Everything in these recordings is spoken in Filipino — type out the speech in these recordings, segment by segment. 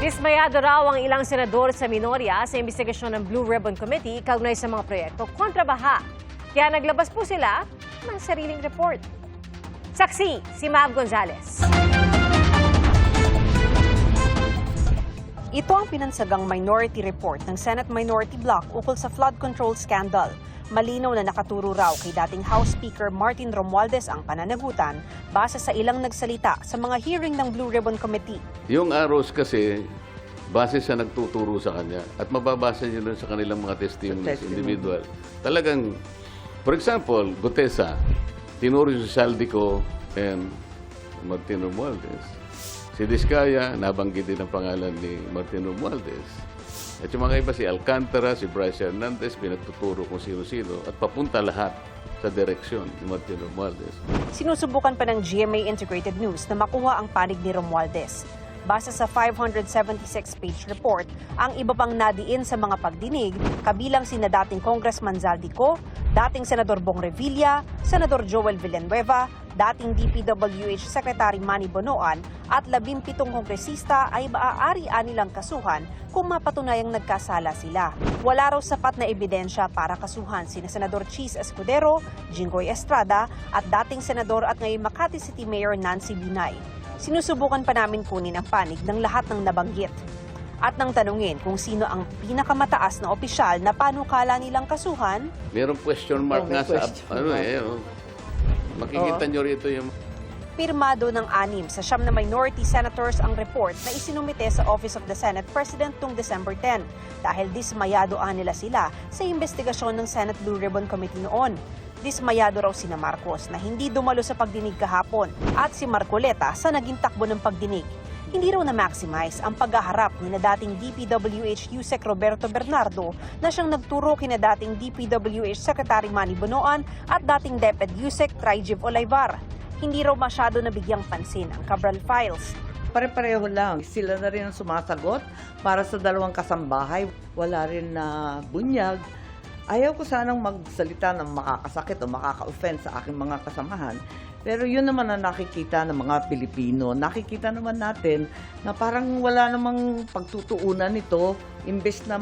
Dismayado raw ang ilang senador sa minorya sa investigasyon ng Blue Ribbon Committee kaugnay sa mga proyekto kontra baha. Kaya naglabas po sila ng sariling report. Saksi, si Mav Gonzalez. Ito ang pinansagang minority report ng Senate Minority Bloc ukol sa flood control scandal. Malinaw na nakaturo raw kay dating House Speaker Martin Romualdez ang pananagutan base sa ilang nagsalita sa mga hearing ng Blue Ribbon Committee. Yung arrows kasi, base sa nagtuturo sa kanya at mababasa niyo doon sa kanilang mga testimonies individual. Talagang, for example, Gutesa, tinuro si Saldico and Martin Romualdez. Si Diskaya, nabanggit din ang pangalan ni Martin Romualdez. At yung mga iba, si Alcantara, si Bryce Hernandez, pinagtuturo kung sino-sino at papunta lahat sa direksyon ni Martin Romualdez. Sinusubukan pa ng GMA Integrated News na makuha ang panig ni Romualdez. Base sa 576-page report, ang iba pang nadiin sa mga pagdinig, kabilang sina dating Congressman Zaldico, dating Senador Bong Revilla, Senador Joel Villanueva, dating DPWH Secretary Manny Bonoan at 17 kongresista ay maaari nilang kasuhan kung mapatunayang nagkasala sila. Wala raw sapat na ebidensya para kasuhan sina Senador Chis Escudero, Jinggoy Estrada at dating Senador at ngayon Makati City Mayor Nancy Binay. Sinusubukan pa namin kunin ang panig ng lahat ng nabanggit. At nang tanungin kung sino ang pinakamataas na opisyal na panukala nilang kasuhan. Merong question mark nga sa makikita nyo rito yung... Pirmado ng 6 sa 9 na minority senators ang report na isinumite sa Office of the Senate President noong December 10 dahil dismayado nila sila sa investigasyon ng Senate Blue Ribbon Committee noon. Dismayado raw sina Marcos na hindi dumalo sa pagdinig kahapon at si Marcoleta sa naging takbo ng pagdinig. Hindi raw na-maximize ang paghaharap ni na dating DPWH Yusek Roberto Bernardo na siyang nagturo kina dating DPWH Secretary Manny Bonoan at dating DepEd Yusek Trijiv Olivar. Hindi raw masyado nabigyang pansin ang Cabral Files. Pare-pareho lang. Sila na rin ang sumasagot para sa dalawang kasambahay. Wala rin na bunyag. Ayaw ko sanang magsalita ng makakasakit o makaka-offend sa aking mga kasamahan. Pero yun naman ang nakikita ng mga Pilipino. Nakikita naman natin na parang wala namang pagtutuunan nito. Imbes na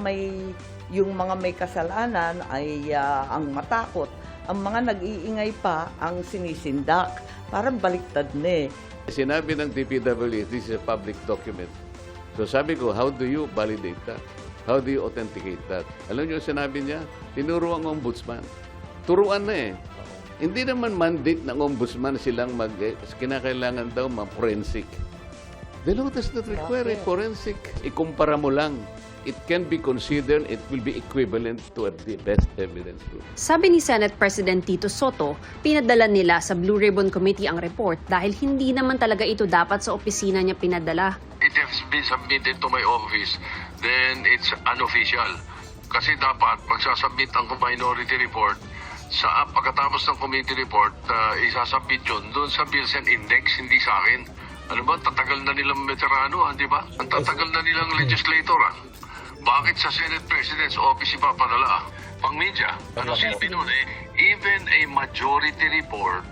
yung mga may kasalanan ay ang matakot. Ang mga nag-iingay pa ang sinisindak. Parang baliktad na eh. Sinabi ng DPWH, this is a public document. So sabi ko, how do you validate that? How do you authenticate that? Alam niyo sinabi niya? Tinuro ang ombudsman. Turuan na eh. Hindi naman mandate ng ombudsman silang kinakailangan daw ma-forensic. The law does not require a forensic. Ikumpara mo lang. It can be considered, it will be equivalent to the best evidence. Sabi ni Senate President Tito Soto, pinadala nila sa Blue Ribbon Committee ang report dahil hindi naman talaga ito dapat sa opisina niya pinadala. It has been submitted to my office, then it's unofficial. Kasi dapat magsasubmit ang minority report sa pagkatapos ng committee report, isasubmit yun doon sa Bills and Index, hindi sa akin. Ano ba, tatagal na nilang veterano, di ba? Ang tatagal na nilang legislator, Bakit sa Senate President's Office ipapadala? Pang media, ano silbi nun even a majority report,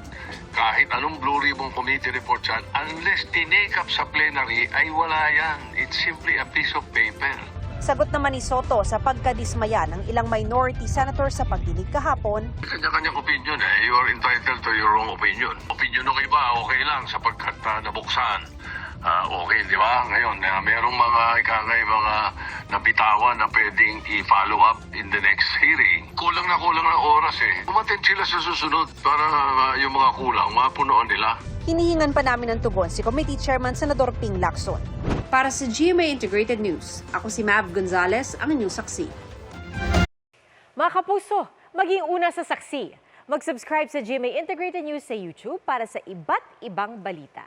kahit anong Blue Ribbon Committee report yan, unless tinake up sa plenary, ay wala yan. It's simply a piece of paper. Sagot naman ni Soto sa pagkadismaya ng ilang minority senators sa pagdinig kahapon. Kanya-kanyang opinion You are entitled to your own opinion. Opinion ng iba, okay lang sapagkat nabuksan. Okay, di ba? Ngayon, merong mga mga nabitawan na pwedeng i-follow up in the next hearing. Kulang na oras Umattend sila sa susunod para yung mga kulang, mapunoan nila. Hinihingan pa namin ng tugon si Committee Chairman Senador Ping Lacson. Para sa GMA Integrated News, ako si Mav Gonzalez, ang inyong saksi. Mga kapuso, maging una sa saksi. Mag-subscribe sa GMA Integrated News sa YouTube para sa iba't ibang balita.